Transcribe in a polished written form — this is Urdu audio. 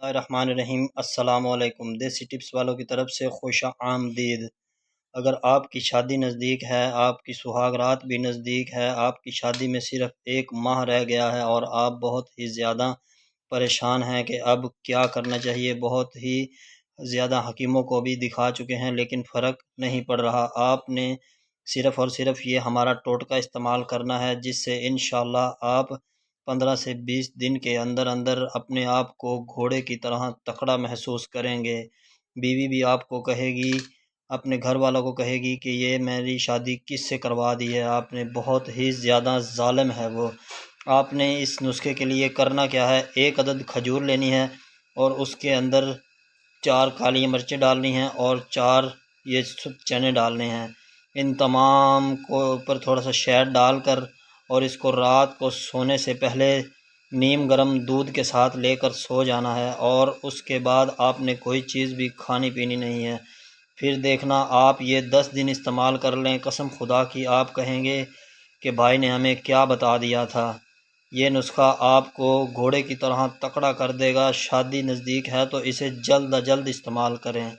الرحمن الرحیم۔ السلام علیکم۔ دیسی ٹپس والوں کی طرف سے خوش آمدید۔ اگر آپ کی شادی نزدیک ہے، آپ کی سہاگ رات بھی نزدیک ہے، آپ کی شادی میں صرف 1 ماہ رہ گیا ہے اور آپ بہت ہی زیادہ پریشان ہیں کہ اب کیا کرنا چاہیے، بہت ہی زیادہ حکیموں کو بھی دکھا چکے ہیں لیکن فرق نہیں پڑ رہا، آپ نے صرف اور صرف یہ ہمارا ٹوٹکا استعمال کرنا ہے جس سے انشاءاللہ آپ 15 سے 20 دن کے اندر اندر اپنے آپ کو گھوڑے کی طرح تکڑا محسوس کریں گے۔ بیوی بھی آپ کو کہے گی، اپنے گھر والوں کو کہے گی کہ یہ میری شادی کس سے کروا دی ہے، آپ نے بہت ہی زیادہ ظالم ہے وہ۔ آپ نے اس نسخے کے لیے کرنا کیا ہے، 1 عدد کھجور لینی ہے اور اس کے اندر 4 کالی مرچیں ڈالنی ہیں اور 4 یہ چنے ڈالنے ہیں۔ ان تمام کو اوپر تھوڑا سا شہد ڈال کر اور اس کو رات کو سونے سے پہلے نیم گرم دودھ کے ساتھ لے کر سو جانا ہے اور اس کے بعد آپ نے کوئی چیز بھی کھانی پینی نہیں ہے۔ پھر دیکھنا آپ یہ 10 دن استعمال کر لیں، قسم خدا کی آپ کہیں گے کہ بھائی نے ہمیں کیا بتا دیا تھا۔ یہ نسخہ آپ کو گھوڑے کی طرح تکڑا کر دے گا۔ شادی نزدیک ہے تو اسے جلد از جلد استعمال کریں۔